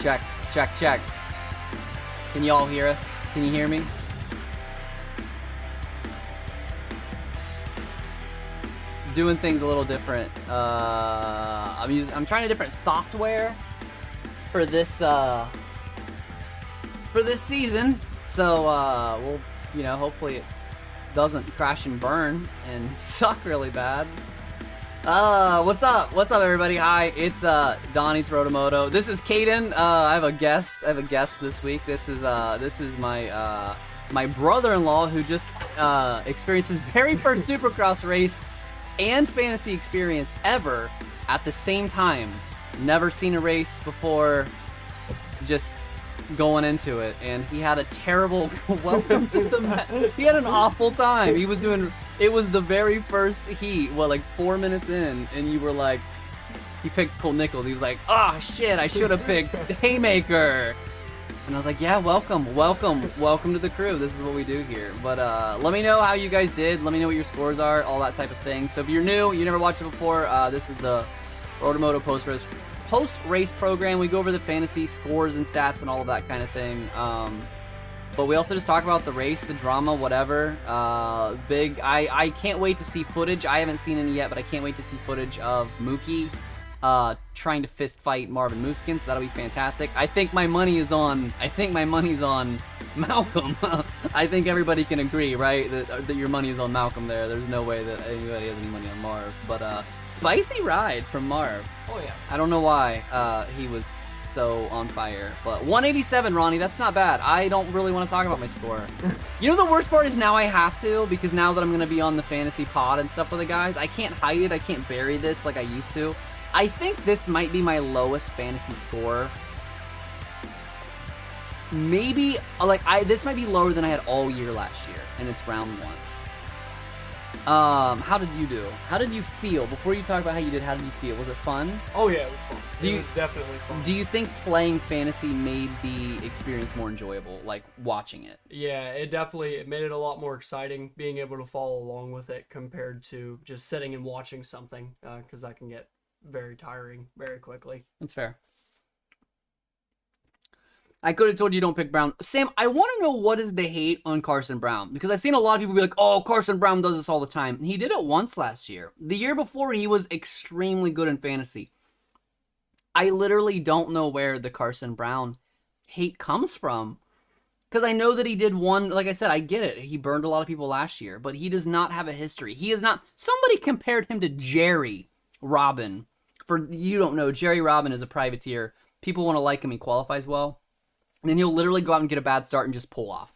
Check, check, check. Can you all hear us? Can you hear me? Doing things a little different. I'm trying a different software for this season. So we'll, hopefully it doesn't crash and burn and suck really bad. What's up? What's up, everybody? Hi, it's Donnie, it's RotoMoto. This is Caden. I have a guest. This week. This is my my brother-in-law who just experienced his very first Supercross race and fantasy experience ever at the same time. Never seen a race before. Just going into it, and he had a terrible welcome to the he had an awful time. It was the very first heat, like 4 minutes in, and you were like, he picked Pull Nichols. He was like, oh shit, I should have picked Haymaker. And I was like, yeah, welcome to the crew. This is what we do here. But let me know how you guys did. Let me know what your scores are, all that type of thing. So if you're new, you never watched it before, this is the RotoMoto post-race program. We go over the fantasy scores and stats and all of that kind of thing. But we also just talk about the race, the drama, whatever. I can't wait to see footage. I haven't seen any yet, but I can't wait to see footage of Mookie trying to fist fight Marvin Mooskins. That'll be fantastic. I think my money's on Malcolm. I think everybody can agree, right? That your money is on Malcolm there. There's no way that anybody has any money on Marv. But spicy ride from Marv. Oh yeah. I don't know why he was so on fire. But 187, Ronnie, that's not bad. I don't really want to talk about my score. You know the worst part is now I have to, because now that I'm going to be on the fantasy pod and stuff with the guys, I can't hide it. I can't bury this like I used to. I think this might be my lowest fantasy score. Maybe, this might be lower than I had all year last year, and it's round 1. How did you do? How did you feel? Before you talk about how you did, how did you feel? Was it fun? Oh yeah, it was fun. It was definitely fun. Do you think playing fantasy made the experience more enjoyable, like watching it? Yeah, it made it a lot more exciting, being able to follow along with it compared to just sitting and watching something, because that can get very tiring very quickly. That's fair. I could have told you don't pick Brown. Sam, I want to know what is the hate on Carson Brown, because I've seen a lot of people be like, oh, Carson Brown does this all the time. He did it once last year. The year before, he was extremely good in fantasy. I literally don't know where the Carson Brown hate comes from, because I know that he did one, like I said, I get it. He burned a lot of people last year, but he does not have a history. He is not, somebody compared him to Jerry Robin. For you don't know, Jerry Robin is a privateer. People want to like him. He qualifies well. And then he'll literally go out and get a bad start and just pull off.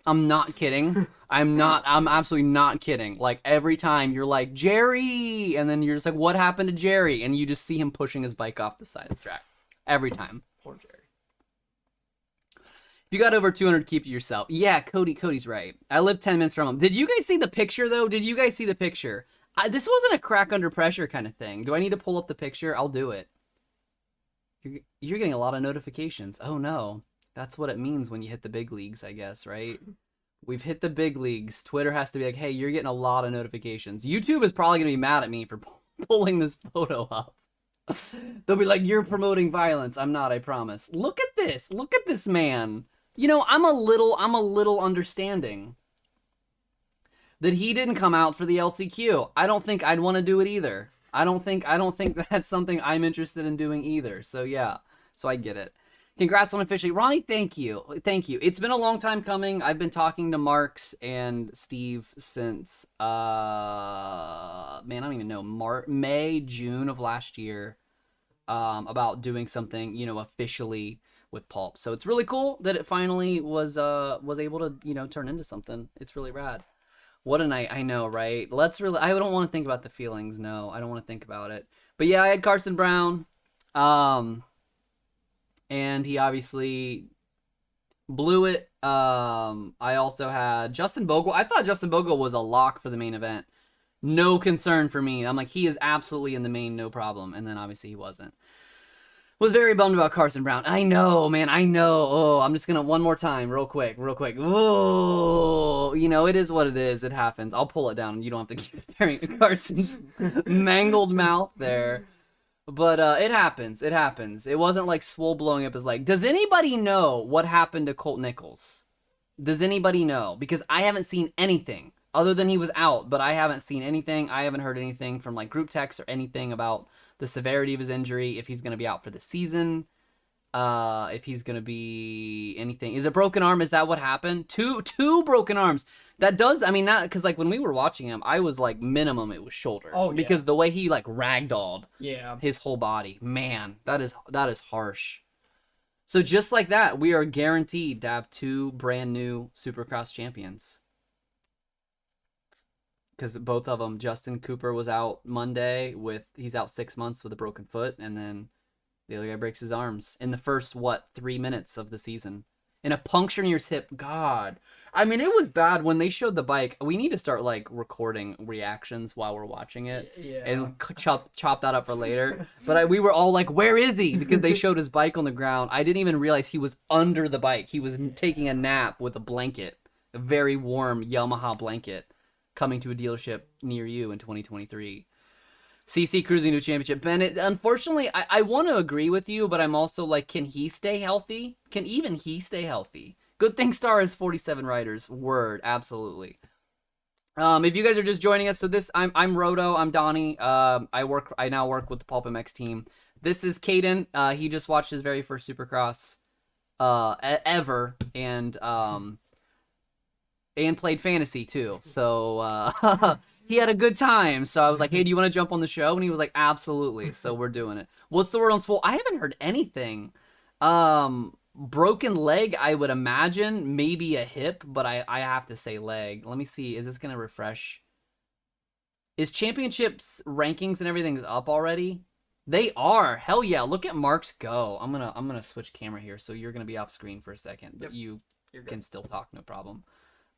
I'm not kidding. I'm absolutely not kidding. Like, every time you're like, Jerry! And then you're just like, what happened to Jerry? And you just see him pushing his bike off the side of the track. Every time. Poor Jerry. If you got over 200, keep it yourself. Yeah, Cody's right. I live 10 minutes from him. Did you guys see the picture, though? Did you guys see the picture? This wasn't a crack under pressure kind of thing. Do I need to pull up the picture? I'll do it. You're getting a lot of notifications. Oh no. That's what it means when you hit the big leagues, I guess, right? We've hit the big leagues. Twitter has to be like, hey, you're getting a lot of notifications. YouTube is probably going to be mad at me for pulling this photo up. They'll be like, you're promoting violence. I'm not, I promise. Look at this. Look at this man. You know, I'm a little understanding that he didn't come out for the LCQ. I don't think I'd want to do it either. I don't think that's something I'm interested in doing either. So yeah, so I get it. Congrats on officially. Ronnie, thank you. It's been a long time coming. I've been talking to Marks and Steve since, man, I don't even know, May, June of last year, about doing something, officially with Pulp. So it's really cool that it finally was able to, turn into something. It's really rad. What a night. I know, right? I don't want to think about the feelings. No, I don't want to think about it. But yeah, I had Carson Brown. And he obviously blew it. I also had Justin Bogle. I thought Justin Bogle was a lock for the main event. No concern for me. I'm like, he is absolutely in the main, no problem. And then obviously he wasn't. Was very bummed about Carson Brown. I know, man. I know. Oh, I'm just going to one more time real quick. Oh, it is what it is. It happens. I'll pull it down and you don't have to keep staring at Carson's mangled mouth there. But it happens. It happens. It wasn't like Swole blowing up his leg. Does anybody know what happened to Colt Nichols? Does anybody know? Because I haven't seen anything other than he was out, but I haven't seen anything. I haven't heard anything from like group texts or anything about the severity of his injury, if he's going to be out for the season, if he's going to be anything. Is it broken arm? Is that what happened? Two broken arms. That does, I mean, not because like when we were watching him, I was like minimum it was shoulder. Oh, yeah. Because the way he like ragdolled Yeah. his whole body, man, that is harsh. So just like that, we are guaranteed to have 2 brand new Supercross champions. Because both of them, Justin Cooper was out Monday he's out 6 months with a broken foot, and then the other guy breaks his arms in the first 3 minutes of the season. And a puncture near his hip. God. I mean, it was bad when they showed the bike. We need to start like recording reactions while we're watching it. Yeah. And chop that up for later. But we were all like, where is he? Because they showed his bike on the ground. I didn't even realize he was under the bike. He was taking a nap with a blanket. A very warm Yamaha blanket. Coming to a dealership near you in 2023. CC Cruising to Championship. Bennett, unfortunately, I want to agree with you, but I'm also like, can he stay healthy? Can even he stay healthy? Good thing Star has 47 riders. Word, absolutely. If you guys are just joining us, so I'm Roto, I'm Donnie. I now work with the PulpMX team. This is Caden. He just watched his very first Supercross ever, and played fantasy too. So he had a good time. So I was like, hey, do you want to jump on the show? And he was like, absolutely. So we're doing it. What's the word on Swole? I haven't heard anything. Broken leg, I would imagine. Maybe a hip, but I have to say leg. Let me see. Is this going to refresh? Is championships rankings and everything up already? They are. Hell yeah. Look at Mark's go. I'm gonna switch camera here, so you're going to be off screen for a second. But you can still talk, no problem.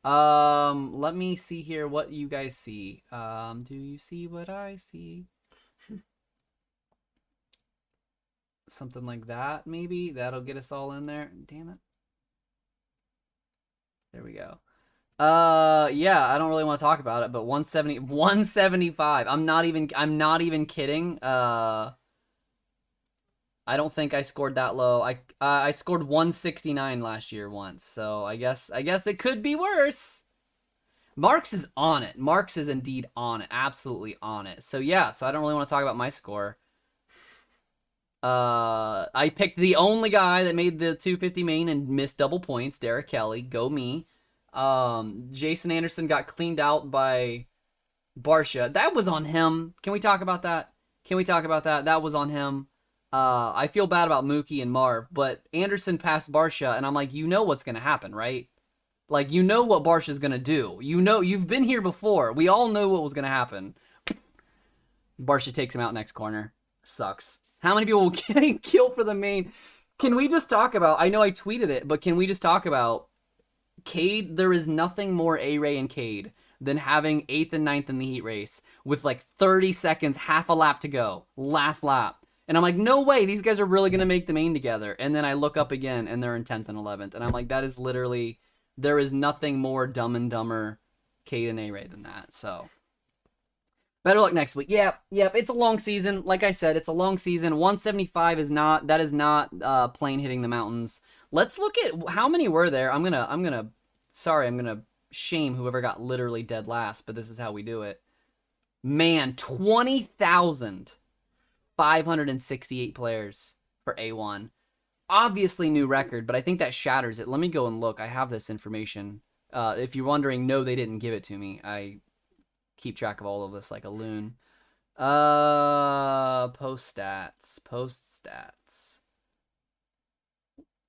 Let me see here what you guys see. Do you see what I see? Something like that, maybe. That'll get us all in there. Damn it. There we go. Yeah, I don't really want to talk about it, but 175. I'm not even kidding. I don't think I scored that low. I scored 169 last year once, so I guess it could be worse. Marks is on it. Marks is indeed on it. Absolutely on it. So yeah, so I don't really want to talk about my score. I picked the only guy that made the 250 main and missed double points, Derek Kelly. Go me. Jason Anderson got cleaned out by Barsha. That was on him. Can we talk about that? That was on him. I feel bad about Mookie and Marv, but Anderson passed Barsha, and I'm like, you know what's going to happen, right? Like, you know what Barsha's going to do. You know, you've been here before. We all know what was going to happen. Barsha takes him out next corner. Sucks. How many people will get killed for the main? Can we just talk about, I know I tweeted it, but can we just talk about Cade? There is nothing more A-Ray and Cade than having 8th and 9th in the heat race with like 30 seconds, half a lap to go, last lap. And I'm like, no way, these guys are really going to make the main together. And then I look up again, and they're in 10th and 11th. And I'm like, that is literally, there is nothing more Dumb and Dumber Cade and A-Ray than that. So, better luck next week. Yep, it's a long season. Like I said, it's a long season. 175 is not plane hitting the mountains. Let's look at how many were there. I'm gonna shame whoever got literally dead last, but this is how we do it. Man, 20,568 players for A1. Obviously new record, but I think that shatters it. Let me go and look. I have this information. If you're wondering, no, they didn't give it to me. I keep track of all of this like a loon. Post stats.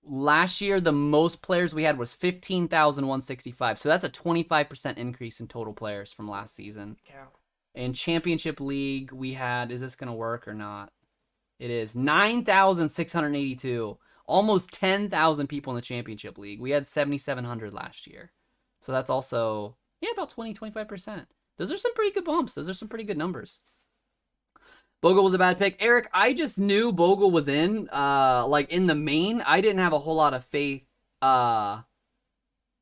Last year, the most players we had was 15,165. So that's a 25% increase in total players from last season. Yeah. In Championship League, we had, is this going to work or not? It is 9,682. Almost 10,000 people in the Championship League. We had 7,700 last year. So that's also, about 25%. Those are some pretty good bumps. Those are some pretty good numbers. Bogle was a bad pick. Eric, I just knew Bogle was in, in the main. I didn't have a whole lot of faith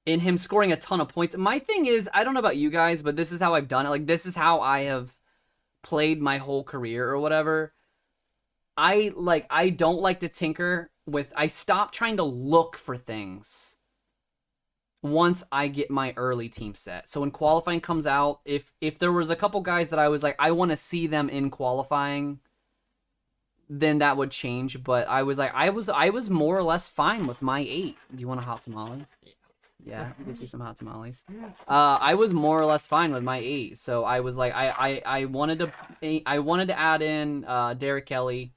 in him scoring a ton of points. My thing is, I don't know about you guys, but this is how I've done it. Like, this is how I have played my whole career or whatever. I don't like to tinker with. I stop trying to look for things once I get my early team set. So when qualifying comes out, if there was a couple guys that I was like, I want to see them in qualifying, then that would change. But I was like, I was more or less fine with my 8. Do you want a hot tamale? Yeah, I'll get you some hot tamales. I was more or less fine with my 8. So I was like, I wanted to add in Derek Kelly,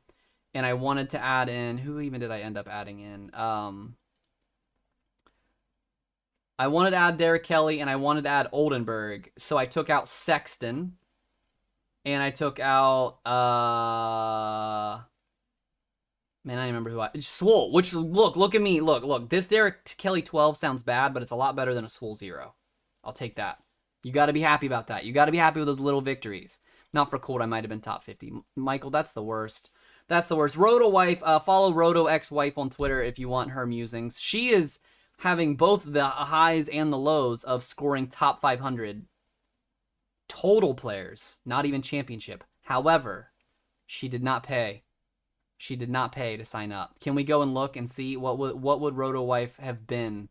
and I wanted to add in, who even did I end up adding in? I wanted to add Derek Kelly, and I wanted to add Oldenburg. So I took out Sexton, and I took out man, I don't remember who Swole. Which look at me, look. This Derek Kelly 12 sounds bad, but it's a lot better than a Swole 0. I'll take that. You got to be happy about that. You got to be happy with those little victories. Not for Colt, I might have been top 50. Michael, that's the worst. That's the worst. Roto Wife, follow Roto X Wife on Twitter if you want her musings. She is having both the highs and the lows of scoring top 500 total players, not even championship. However, she did not pay. She did not pay to sign up. Can we go and look and see what would Roto Wife have been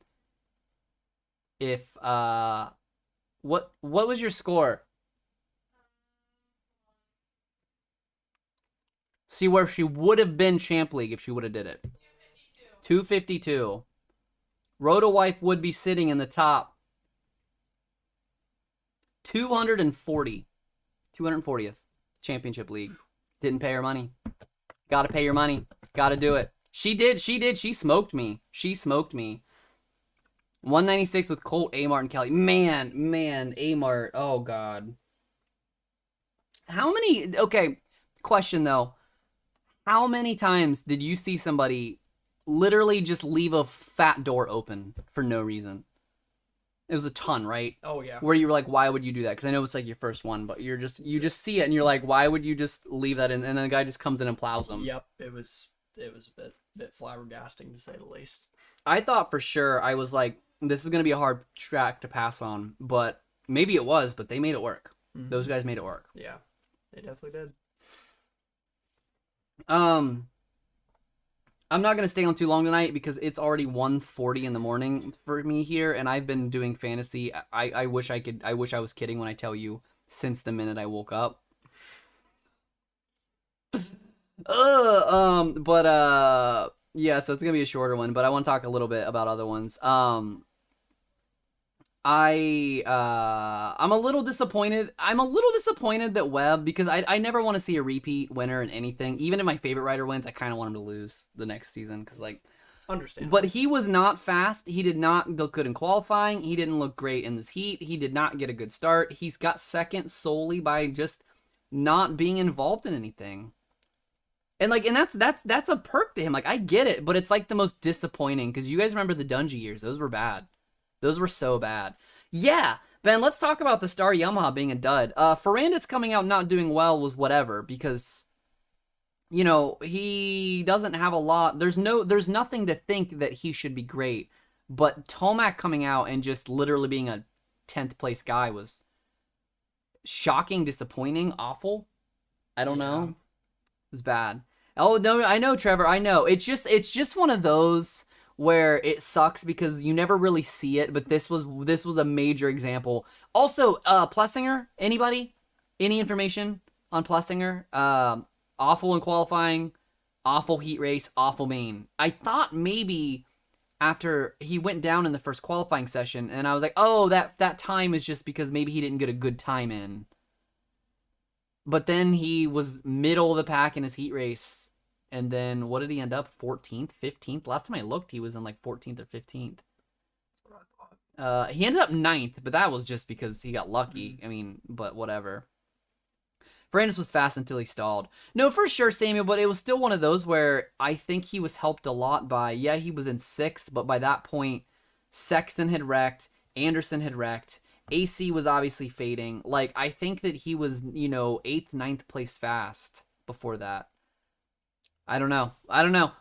if what was your score? See where she would have been Champ League if she would have did it. 252. Roto Wife would be sitting in the top 240th Championship League. Didn't pay her money. Gotta pay your money. Gotta do it. She did. She smoked me. 196 with Colt, Amart, and Kelly. Man, Amart. Oh, God. How many... Okay, question, though. How many times did you see somebody literally just leave a fat door open for no reason? It was a ton, right? Oh, yeah. Where you were like, why would you do that? Because I know it's like your first one, but you just see it and you're like, why would you just leave that in? And then the guy just comes in and plows them. Yep, it was a bit flabbergasting to say the least. I thought for sure, I was like, this is going to be a hard track to pass on, but maybe it was, but they made it work. Mm-hmm. Those guys made it work. Yeah, they definitely did. I'm not going to stay on too long tonight because it's already 1:40 in the morning for me here, and I've been doing fantasy. I wish I was kidding when I tell you since the minute I woke up. Yeah, so it's going to be a shorter one, but I want to talk a little bit about other ones. I'm a little disappointed. I'm a little disappointed that Webb, because I never want to see a repeat winner in anything. Even if my favorite rider wins, I kind of want him to lose the next season because, like, understand. But he was not fast. He did not look good in qualifying. He didn't look great in this heat. He did not get a good start. He's got second solely by just not being involved in anything. And that's a perk to him. Like, I get it, but it's like the most disappointing because you guys remember the Dungey years. Those were bad. Those were so bad. Yeah, Ben, let's talk about the Star Yamaha being a dud. Ferrandis coming out not doing well was whatever because, you know, he doesn't have a lot. There's nothing to think that he should be great. But Tomac coming out and just literally being a 10th place guy was shocking, disappointing, awful. I don't know. It was bad. Oh, no, I know, Trevor. I know. It's just one of those where it sucks because you never really see it, but this was a major example. Also, Plessinger, anybody? Any information on Plessinger? Awful in qualifying, awful heat race, awful main. I thought maybe after he went down in the first qualifying session, and I was like, oh, that time is just because maybe he didn't get a good time in. But then he was middle of the pack in his heat race. And then what did he end up? 14th, 15th? Last time I looked, he was in like 14th or 15th. He ended up 9th, but that was just because he got lucky. I mean, but whatever. Ferrandis was fast until he stalled. No, for sure, Samuel, but it was still one of those where I think he was helped a lot by, yeah, he was in 6th, but by that point, Sexton had wrecked, Anderson had wrecked, AC was obviously fading. Like, I think that he was, 8th, 9th place fast before that. I don't know.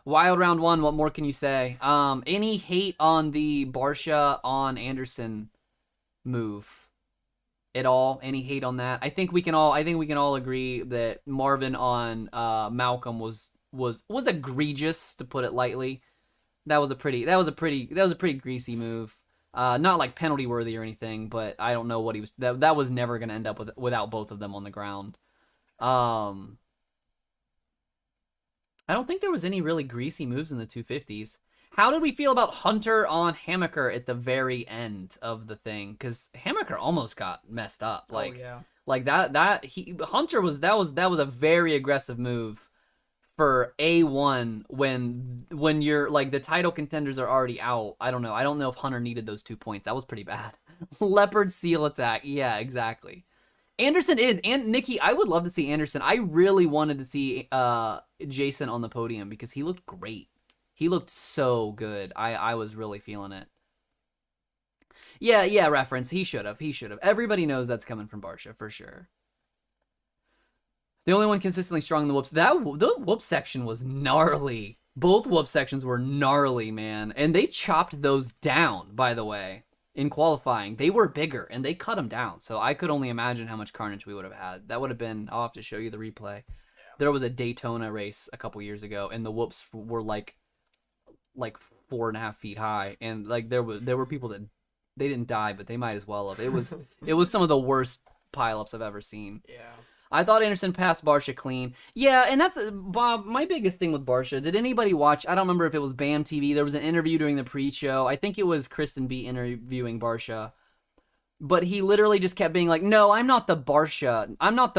Wild round 1, what more can you say? Any hate on the Barcia on Anderson move? at all? Any hate on that? I think we can all agree that Marvin on Malcolm was egregious, to put it lightly. That was a pretty greasy move. Not like penalty worthy or anything, but I don't know what he was. That was never going to end up without both of them on the ground. I don't think there was any really greasy moves in the 250s. How did we feel about Hunter on Hammaker at the very end of the thing? Because Hammaker almost got messed up. Like, Hunter was a very aggressive move for A1 when you're like the title contenders are already out. I don't know. I don't know if Hunter needed those 2 points. That was pretty bad. Leopard seal attack. Yeah, exactly. Anderson is, and Nikki, I would love to see Anderson. I really wanted to see Jason on the podium because he looked great. He looked so good. I was really feeling it. Yeah, reference. He should have. Everybody knows that's coming from Barsha, for sure. The only one consistently strong in the whoops. The whoop section was gnarly. Both whoop sections were gnarly, man. And they chopped those down, by the way. In qualifying, they were bigger, and they cut them down. So I could only imagine how much carnage we would have had. That would have been, I'll have to show you the replay. There was a Daytona race a couple years ago, and the whoops were like 4.5 feet high. And like there were people that, they didn't die, but they might as well have. It was some of the worst pileups I've ever seen. Yeah. I thought Anderson passed Barsha clean. Yeah, and that's, Bob, my biggest thing with Barsha. Did anybody watch, I don't remember if it was BAM TV, there was an interview during the pre-show. I think it was Kristen B interviewing Barsha. But he literally just kept being like, no, I'm not the Barsha. I'm not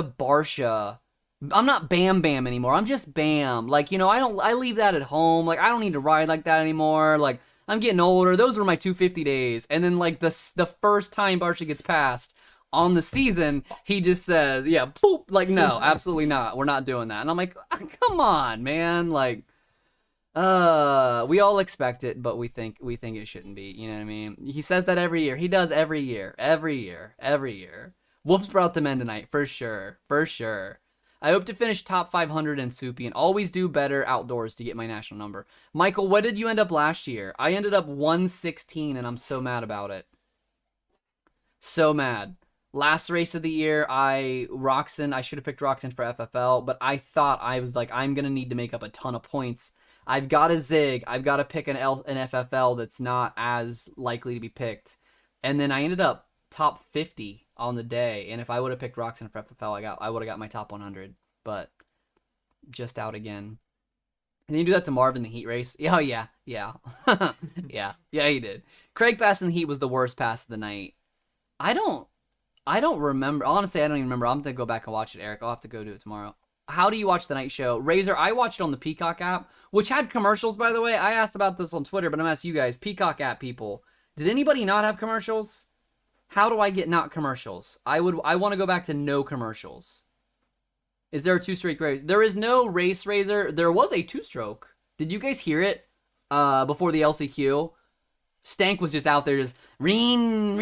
Bam Bam anymore. I'm just Bam. Like, you know, I leave that at home. Like, I don't need to ride like that anymore. Like, I'm getting older. Those were my 250 days. And then, like, the first time Barsha gets passed on the season, he just says, yeah, boop, like, no, absolutely not. We're not doing that. And I'm like, come on, man. Like, we all expect it, but we think it shouldn't be. You know what I mean? He says that every year. He does every year. Whoops brought them in tonight, for sure. I hope to finish top 500 in Soupy and always do better outdoors to get my national number. Michael, what did you end up last year? I ended up 116, and I'm so mad about it. So mad. Last race of the year, I should have picked Roxon for FFL, but I thought, I was like, I'm going to need to make up a ton of points. I've got a Zig. I've got to pick an FFL that's not as likely to be picked. And then I ended up top 50 on the day. And if I would have picked Roxon for FFL, I would have got my top 100. But just out again. And then you do that to Marvin in the heat race. Oh, yeah. Yeah, he did. Craig passing the heat was the worst pass of the night. I don't remember. Honestly, I don't even remember. I'm going to go back and watch it, Eric. I'll have to go do it tomorrow. How do you watch the night show? Razor, I watched it on the Peacock app, which had commercials, by the way. I asked about this on Twitter, but I'm asking you guys, Peacock app people, did anybody not have commercials? How do I get not commercials? I want to go back to no commercials. Is there a two-stroke race? There is no race, Razor. There was a two-stroke. Did you guys hear it before the LCQ? Stank was just out there just reen.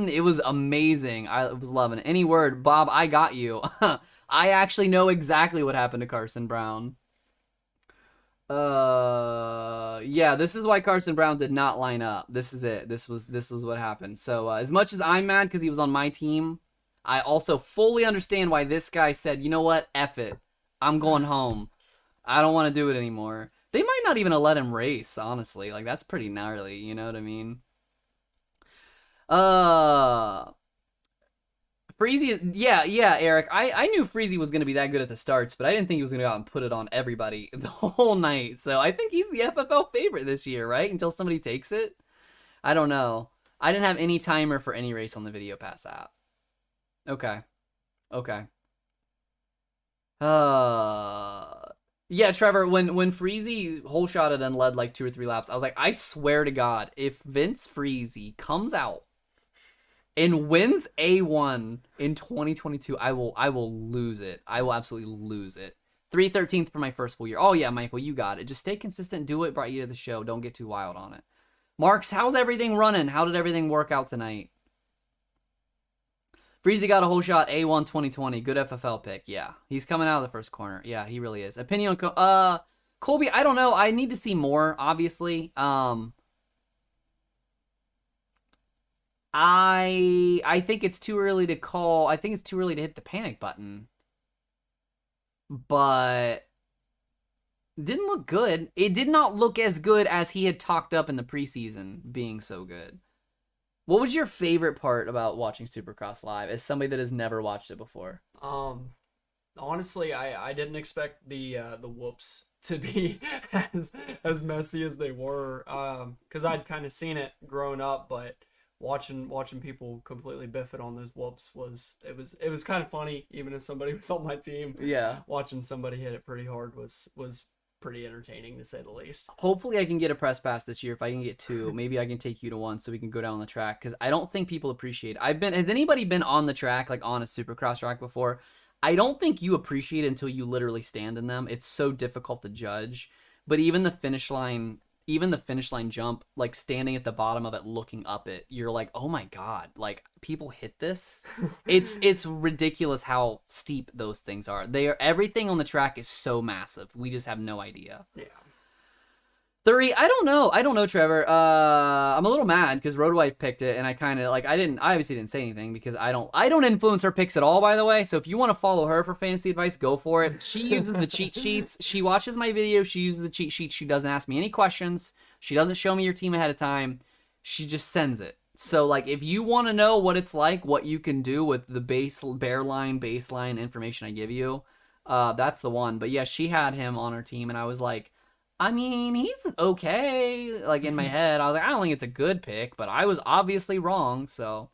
It was amazing. I was loving it. Any word, Bob, I got you. I actually know exactly what happened to Carson Brown. Yeah, this is why Carson Brown did not line up. This is it. This was what happened. So as much as I'm mad because he was on my team, I also fully understand why this guy said, you know what, F it. I'm going home. I don't want to do it anymore. They might not even have let him race, honestly. Like, that's pretty gnarly, you know what I mean? Friese, yeah, Eric. I knew Friese was going to be that good at the starts, but I didn't think he was going to go out and put it on everybody the whole night. So I think he's the FFL favorite this year, right? Until somebody takes it. I don't know. I didn't have any timer for any race on the Video Pass app. Okay. Yeah, Trevor, when Friese whole shotted and led like 2 or 3 laps, I was like, I swear to God, if Vince Friese comes out and wins A1 in 2022, I will lose it. I will absolutely lose it. 313th for my first full year. Oh yeah, Michael, you got it. Just stay consistent, do what brought you to the show. Don't get too wild on it. Marks, how's everything running? How did everything work out tonight? Friese got a whole shot, A1 2020. Good FFL pick. Yeah, he's coming out of the first corner. Yeah, he really is. Opinion on Colby, I don't know. I need to see more, obviously. I think it's too early to call. I think it's too early to hit the panic button. But didn't look good. It did not look as good as he had talked up in the preseason being so good. What was your favorite part about watching Supercross live as somebody that has never watched it before? Honestly, I didn't expect the whoops to be as messy as they were. Because I'd kind of seen it growing up, but watching people completely biff it on those whoops was kind of funny. Even if somebody was on my team, Yeah. watching somebody hit it pretty hard was pretty entertaining to say the least. Hopefully I can get a press pass this year. If I can get 2, maybe I can take you to 1 so we can go down the track, because I don't think people appreciate it. Has anybody been on the track, like on a Supercross track before? I don't think you appreciate it until you literally stand in them. It's so difficult to judge. But even the finish line jump, like standing at the bottom of it looking up it, you're like, oh my god, like people hit this. It's ridiculous how steep those things are. Everything on the track is so massive, we just have no idea. Yeah. 30, I don't know, Trevor. I'm a little mad because RotoWife picked it, and I kind of like I obviously didn't say anything because I don't influence her picks at all, by the way. So if you want to follow her for fantasy advice, go for it. She uses the cheat sheets. She watches my video. She uses the cheat sheets. She doesn't ask me any questions. She doesn't show me your team ahead of time. She just sends it. So like if you want to know what it's like, what you can do with the baseline information I give you, that's the one. But yeah, she had him on her team, and I was like, I mean, he's okay. Like in my head, I was like, I don't think it's a good pick, but I was obviously wrong. So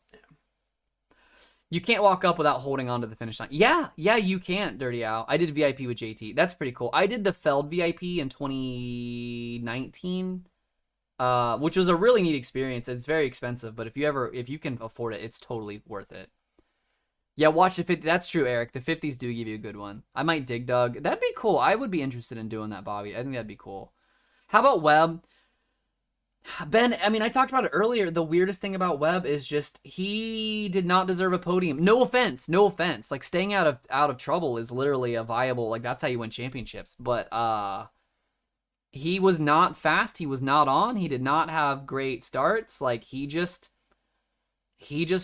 you can't walk up without holding on to the finish line. Yeah, you can't, Dirty Al. I did VIP with JT. That's pretty cool. I did the Feld VIP in 2019, which was a really neat experience. It's very expensive, but if you can afford it, it's totally worth it. Yeah, watch the 50. That's true, Eric. The 50s do give you a good one. I might dig Doug. That'd be cool. I would be interested in doing that, Bobby. I think that'd be cool. How about Webb? Ben, I mean, I talked about it earlier. The weirdest thing about Webb is just he did not deserve a podium. No offense. Like staying out of trouble is literally a viable, like that's how you win championships. But he was not fast. He was not on. He did not have great starts. Like he just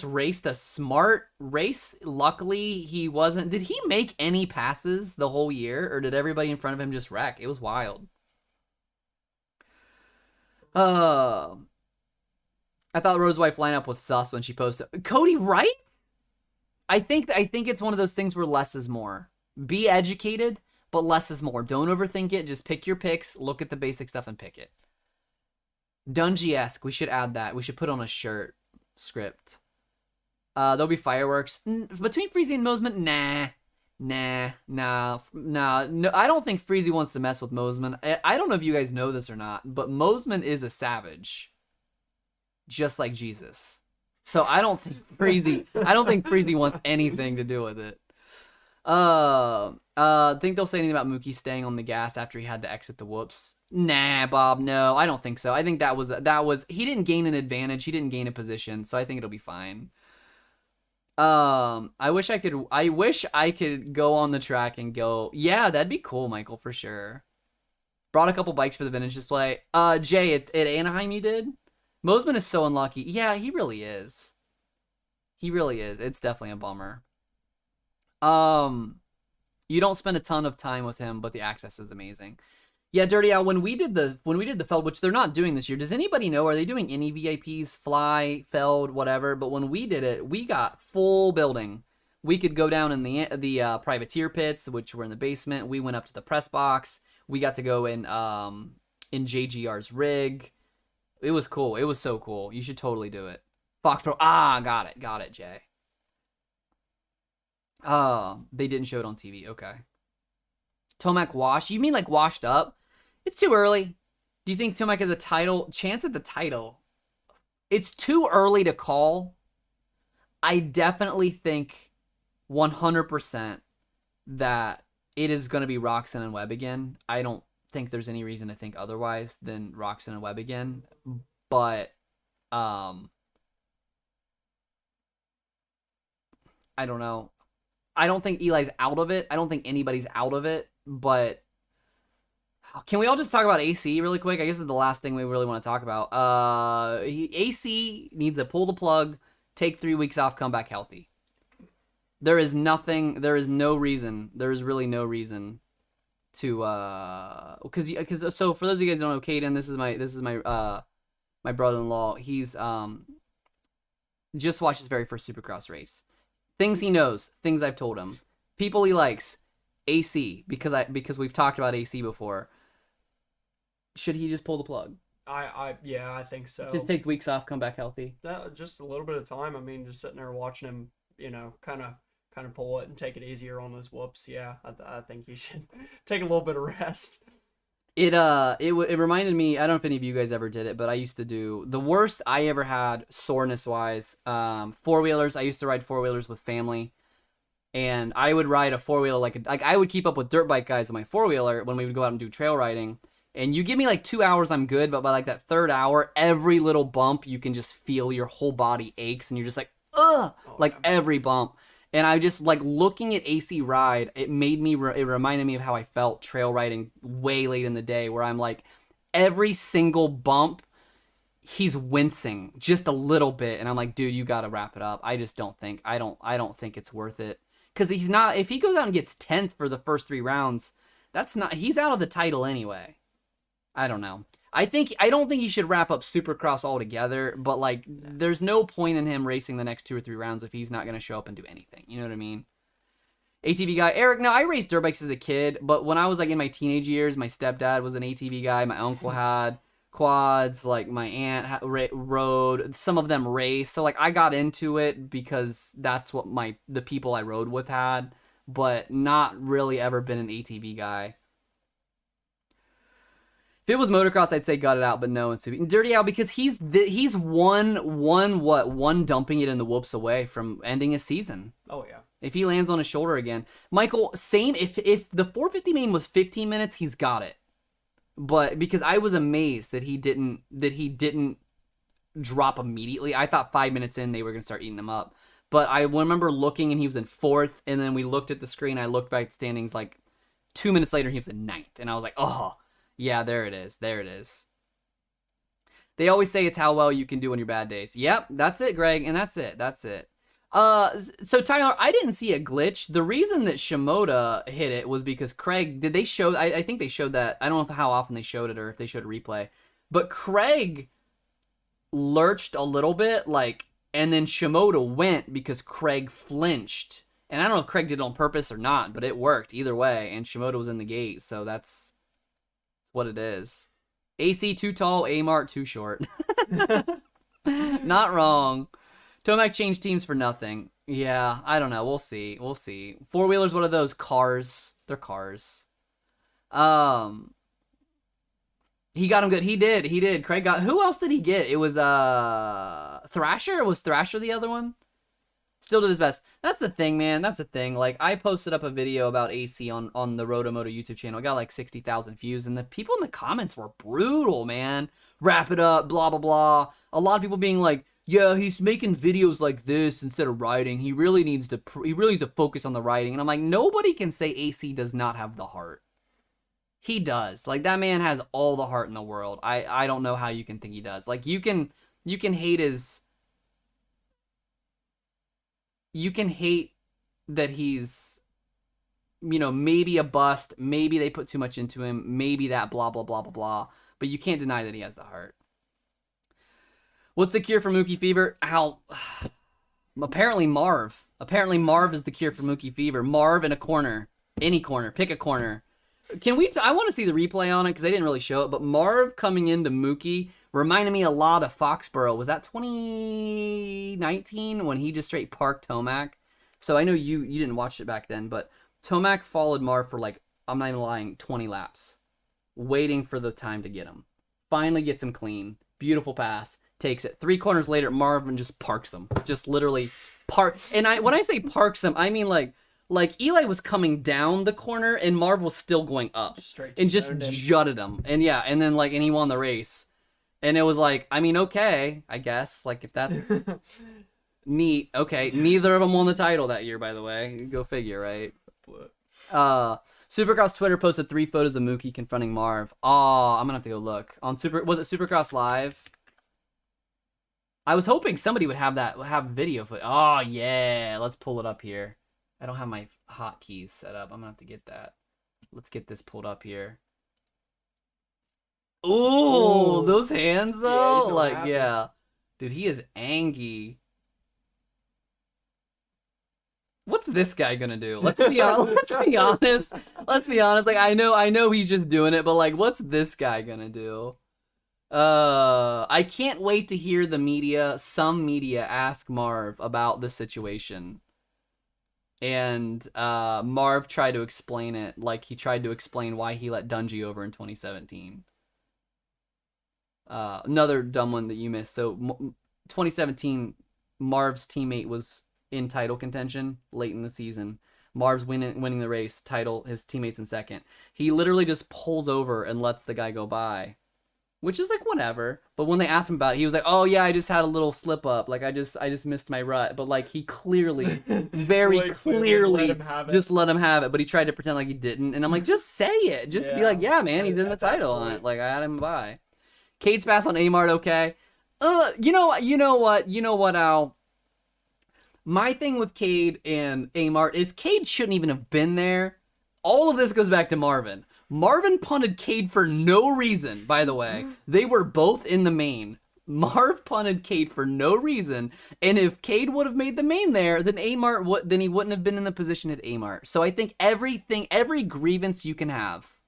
raced a smart race. Luckily, he wasn't. Did he make any passes the whole year, or did everybody in front of him just wreck? It was wild. I thought Rosewife lineup was sus when she posted. Cody, right? I think it's one of those things where less is more. Be educated, but less is more. Don't overthink it. Just pick your picks. Look at the basic stuff and pick it. Dungy-esque. We should add that. We should put on a shirt. Script. There'll be fireworks between Friese and Mosman. Nah. No, I don't think Friese wants to mess with Mosman. I don't know if you guys know this or not, but Mosman is a savage, just like Jesus. So I don't think Friese wants anything to do with it. Think they'll say anything about Mookie staying on the gas after he had to exit the whoops? Nah, Bob, no, I don't think so. I think that was he didn't gain an advantage, he didn't gain a position, so I think it'll be fine. I wish I could go on the track and go, yeah, that'd be cool, Michael, for sure. Brought a couple bikes for the vintage display. Jay, at Anaheim you did? Mosman is so unlucky. Yeah, he really is. It's definitely a bummer. You don't spend a ton of time with him, but the access is amazing. Yeah, Dirty Al, when we did the Feld, which they're not doing this year, does anybody know, are they doing any VIPs, Fly, Feld, whatever? But when we did it, we got full building. We could go down in the privateer pits, which were in the basement. We went up to the press box. We got to go in JGR's rig. It was cool. It was so cool. You should totally do it. Fox Pro. Got it, Jay. They didn't show it on TV. Okay. Tomac washed. You mean like washed up? It's too early. Do you think Tomac has a chance at the title? It's too early to call. I definitely think 100% that it is going to be Roxon and Webb again. I don't think there's any reason to think otherwise than Roxon and Webb again. But I don't know. I don't think Eli's out of it. I don't think anybody's out of it, but Can we all just talk about AC really quick? I guess it's the last thing we really want to talk about. AC needs to pull the plug, take 3 weeks off, come back healthy. There is no reason to because so for those of you guys who don't know, Caden, this is my brother-in-law. He's just watched his very first Supercross race. Things he knows, things I've told him, people he likes, AC because we've talked about AC before. Should he just pull the plug? Yeah, I think so. Just take weeks off, come back healthy. Just a little bit of time. I mean, just sitting there watching him, kind of pull it and take it easier on those whoops. Yeah, I think he should take a little bit of rest. It reminded me. I don't know if any of you guys ever did it, but I used to do the worst I ever had soreness wise. 4-wheelers. I used to ride 4-wheelers with family, and I would ride a 4-wheeler like I would keep up with dirt bike guys on my 4-wheeler when we would go out and do trail riding. And you give me like 2 hours, I'm good. But by like that third hour, every little bump, you can just feel your whole body aches, and you're just like, ugh, every bump. And I just like looking at AC ride. It reminded me of how I felt trail riding way late in the day, where I'm like, every single bump, he's wincing just a little bit, and I'm like, dude, you got to wrap it up. I don't think it's worth it, because he's not. If he goes out and gets 10th for the first 3 rounds, he's out of the title anyway. I don't know. I don't think he should wrap up Supercross altogether, but like there's no point in him racing the next 2 or 3 rounds if he's not going to show up and do anything. You know what I mean? ATV guy. Eric, no, I raced dirt bikes as a kid, but when I was like in my teenage years, my stepdad was an ATV guy, my uncle had quads, like my aunt rode, some of them raced. So like I got into it because that's what the people I rode with had, but not really ever been an ATV guy. If it was motocross, I'd say gut it out, but no, it's Dirty Al, because he's one dumping it in the whoops away from ending his season. Oh yeah. If he lands on his shoulder again, Michael, same. If the 450 main was 15 minutes, he's got it. But because I was amazed that he didn't drop immediately. I thought 5 minutes in they were gonna start eating him up. But I remember looking and he was in 4th, and then we looked at the screen. I looked back at standings like 2 minutes later, he was in 9th, and I was like, oh. Yeah, there it is. They always say it's how well you can do on your bad days. Yep, that's it, Greg, and that's it. So Tyler, I didn't see a glitch. The reason that Shimoda hit it was because Craig, did they show, I think they showed that, I don't know how often they showed it or if they showed a replay, but Craig lurched a little bit, and then Shimoda went because Craig flinched. And I don't know if Craig did it on purpose or not, but it worked either way, and Shimoda was in the gate, so that's what it is. AC too tall, Amart too short. Not wrong. Tomac changed teams for nothing. Yeah, I don't know. We'll see. 4-wheelers, what are those? Cars. They're cars. He got him good. He did. Craig got... Who else did he get? It was Thrasher? Was Thrasher the other one? Still did his best. That's the thing, man. That's the thing. Like, I posted up a video about AC on the RotoMoto YouTube channel. I got like 60,000 views, and the people in the comments were brutal, man. Wrap it up, blah, blah, blah. A lot of people being like, yeah, he's making videos like this instead of riding. He really needs to focus on the riding. And I'm like, nobody can say AC does not have the heart. He does. Like, that man has all the heart in the world. I don't know how you can think he does. Like, you can hate his... You can hate that he's, maybe a bust. Maybe they put too much into him. Maybe that blah, blah, blah, blah, blah. But you can't deny that he has the heart. What's the cure for Mookie fever? Apparently Marv. Apparently Marv is the cure for Mookie fever. Marv in a corner. Any corner. Pick a corner. I want to see the replay on it because they didn't really show it. But Marv coming into Mookie reminded me a lot of Foxborough. Was that 2019 when he just straight parked Tomac? So I know you didn't watch it back then, but Tomac followed Marv for I'm not even lying, 20 laps, waiting for the time to get him. Finally gets him clean. Beautiful pass. Takes it. 3 corners later, Marvin just parks him. Just literally park. And when I say parks him, I mean like Eli was coming down the corner and Marv was still going up. And just jutted him. And yeah, and then and he won the race. And it was okay, I guess. If that's neat. Okay, neither of them won the title that year, by the way. Go figure, right? So Supercross Twitter posted 3 photos of Mookie confronting Marv. Oh, I'm gonna have to go look on was it Supercross Live? I was hoping somebody would have video for. Oh yeah, let's pull it up here. I don't have my hotkeys set up. I'm gonna have to get that. Let's get this pulled up here. Ooh, those hands though, yeah, dude, he is angry. What's this guy gonna do? Let's be honest. Let's be honest. Like I know he's just doing it, but like, what's this guy gonna do? I can't wait to hear some media ask Marv about the situation. And Marv tried to explain it like he tried to explain why he let Dungey over in 2017. Another dumb one that you missed. So 2017, Marv's teammate was in title contention late in the season. Marv's winning the race, title, his teammate's in second. He literally just pulls over and lets the guy go by, which is like whatever. But when they asked him about it, he was like, "Oh yeah, I just had a little slip up. Like I just missed my rut." But like he clearly, very clearly, just let him have it. But he tried to pretend like he didn't. And I'm like, just say it. Just be like, "Yeah, man, he's in the title hunt. Like I had him by." Cade's pass on Amart, okay. You know what, Al? My thing with Cade and Amart is Cade shouldn't even have been there. All of this goes back to Marvin. Marvin punted Cade for no reason, by the way. They were both in the main. Marv punted Cade for no reason, and if Cade would have made the main there, then he wouldn't have been in the position at Amart. So I think every grievance you can have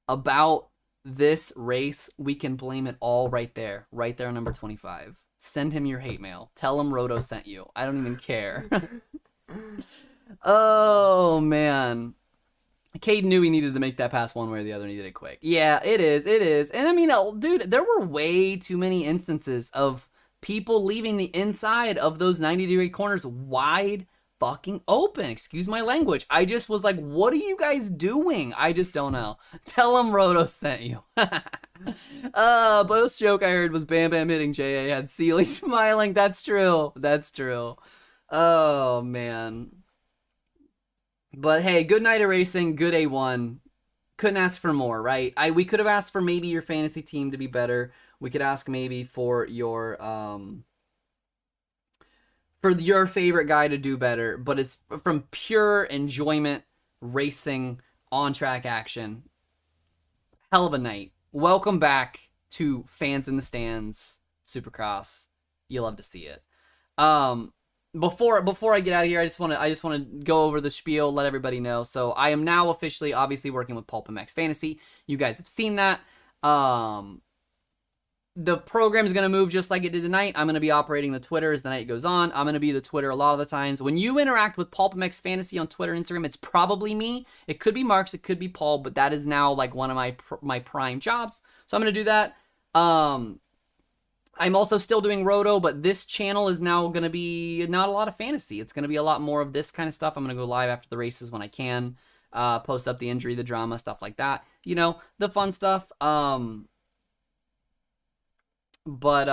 about this race, we can blame it all right there on number 25. Send him your hate mail. Tell him Roto sent you. I don't even care. Oh, man. Cade knew he needed to make that pass one way or the other, and he did it quick. Yeah, it is. And I mean, dude, there were way too many instances of people leaving the inside of those 90-degree corners wide fucking open. Excuse my language. I just was like, what are you guys doing? I just don't know. Tell him Roto sent you. Bo's joke I heard was Bam Bam hitting JA had Sealy smiling. That's true. Oh, man. But hey, good night of racing, good A1. Couldn't ask for more, right? We could have asked for maybe your fantasy team to be better. We could ask maybe for your favorite guy to do better. But it's from pure enjoyment, racing, on-track action. Hell of a night. Welcome back to Fans in the Stands, Supercross. You love to see it. Before I get out of here, I just want to go over the spiel, let everybody know. So I am now officially, obviously, working with PulpMX Fantasy. You guys have seen that. The program is going to move just like it did tonight. I'm going to be operating the Twitter as the night goes on. I'm going to be the Twitter a lot of the times. When you interact with PulpMX Fantasy on Twitter and Instagram, it's probably me. It could be Marks, it could be Paul, but that is now like one of my prime jobs. So I'm going to do that. I'm also still doing Roto, but this channel is now going to be not a lot of fantasy. It's going to be a lot more of this kind of stuff. I'm going to go live after the races when I can, post up the injury, the drama, stuff like that. You know, the fun stuff. But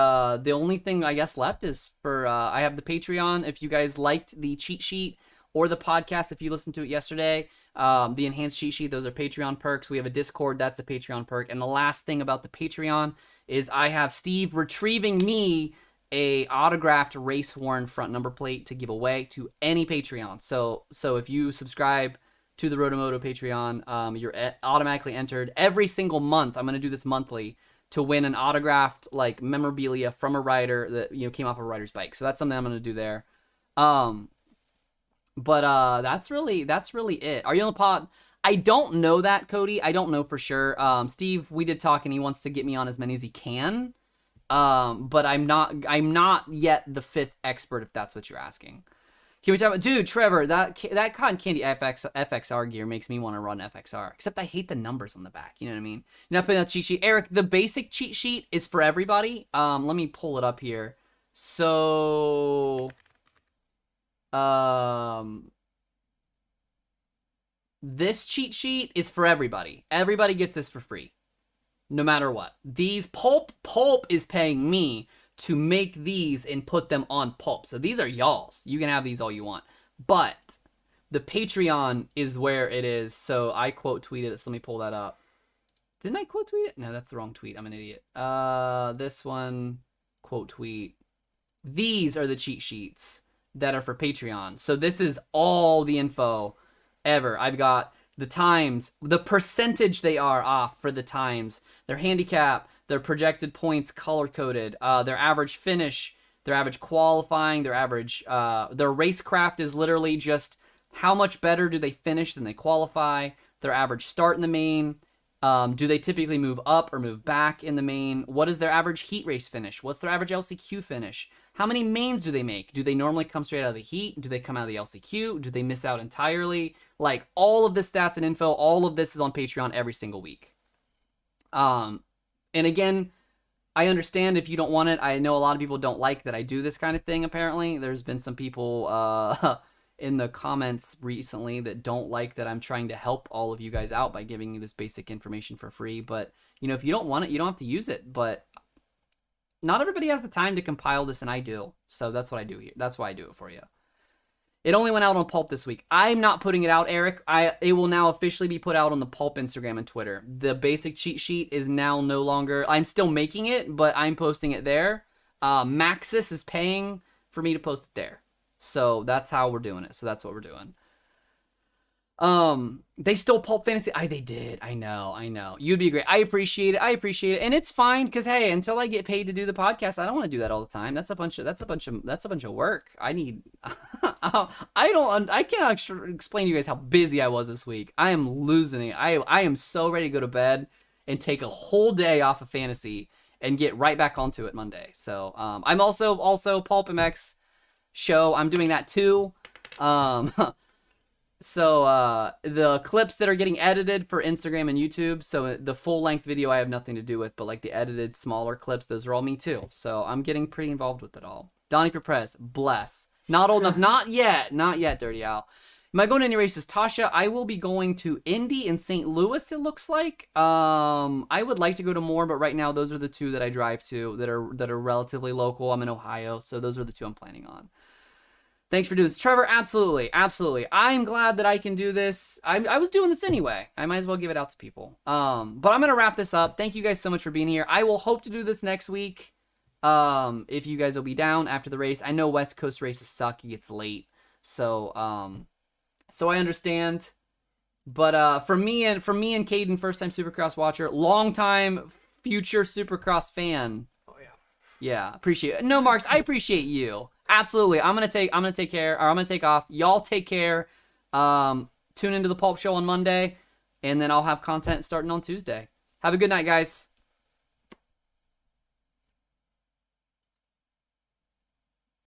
the only thing I guess left is for I have the Patreon. If you guys liked the cheat sheet or the podcast, if you listened to it yesterday, the enhanced cheat sheet, those are Patreon perks. We have a Discord, that's a Patreon perk. And the last thing about the Patreon is I have Steve retrieving me a autographed race worn front number plate to give away to any Patreon. So if you subscribe to the RotoMoto Patreon, you're automatically entered every single month. I'm going to do this monthly to win an autographed like memorabilia from a rider that came off a rider's bike. So that's something I'm going to do there. But that's really it. Are you on the pod? I don't know that, Cody. I don't know for sure. Steve, we did talk, and he wants to get me on as many as he can. But I'm not yet the fifth expert, if that's what you're asking. Can we talk about, dude, Trevor, that Cotton Candy FXR gear makes me want to run FXR, except I hate the numbers on the back. You know what I mean? You're not putting out cheat sheet. Eric, the basic cheat sheet is for everybody. Let me pull it up here. So, this cheat sheet is for everybody. Everybody gets this for free, no matter what. These Pulp is paying me to make these and put them on Pulp. So these are y'all's. You can have these all you want. But The Patreon is where it is. So I quote tweeted it. So let me pull that up. Didn't I quote tweet it? No, that's the wrong tweet. I'm an idiot. This one, quote tweet. These are the cheat sheets that are for Patreon. So this is all the info ever. I've got the times, the percentage they are off for the times, their handicap, their projected points color-coded, their average finish, their average qualifying, their average, their racecraft is literally just how much better do they finish than they qualify, their average start in the main, do they typically move up or move back in the main, what is their average heat race finish, what's their average LCQ finish, how many mains do they make, do they normally come straight out of the heat, do they come out of the LCQ, do they miss out entirely, like all of this stats and info, all of this is on Patreon every single week. And again, I understand if you don't want it. I know a lot of people don't like that I do this kind of thing, apparently. There's been some people in the comments recently that don't like that I'm trying to help all of you guys out by giving you this basic information for free. But, you know, if you don't want it, you don't have to use it. But not everybody has the time to compile this, and I do. So that's what I do here. That's why I do it for you. It only went out on Pulp this week. I'm not putting it out, Eric. It will now officially be put out on the Pulp Instagram and Twitter. The basic cheat sheet is now no longer... I'm still making it, but I'm posting it there. Maxis is paying for me to post it there. So that's how we're doing it. So that's what we're doing. They stole Pulp Fantasy. They did. I know. You'd be great. I appreciate it. And it's fine because hey, until I get paid to do the podcast, I don't want to do that all the time. That's a bunch of work. I need I can't explain to you guys how busy I was this week. I am losing it. I am so ready to go to bed and take a whole day off of fantasy and get right back onto it Monday. So, I'm also PulpMX show. I'm doing that too. So, the clips that are getting edited for Instagram and YouTube, so the full-length video I have nothing to do with, but like the edited smaller clips, those are all me too. So I'm getting pretty involved with it all. Donnie for Press, bless. Not old enough, not yet, Dirty Al. Am I going to any races? Tasha, I will be going to Indy and St. Louis, it looks like. I would like to go to more, but right now those are the two that I drive to that are relatively local. I'm in Ohio, so those are the two I'm planning on. Thanks for doing this. Trevor, absolutely. I'm glad that I can do this. I was doing this anyway. I might as well give it out to people. But I'm going to wrap this up. Thank you guys so much for being here. I will hope to do this next week. If you guys will be down after the race. I know West Coast races suck. It gets late. So I understand. But for me and Caden, first time Supercross watcher, long time future Supercross fan. Oh yeah. Yeah, appreciate it. No, Marks, I appreciate you. Absolutely. I'm gonna take off. Y'all take care. Tune into the Pulp Show on Monday, and then I'll have content starting on Tuesday. Have a good night, guys.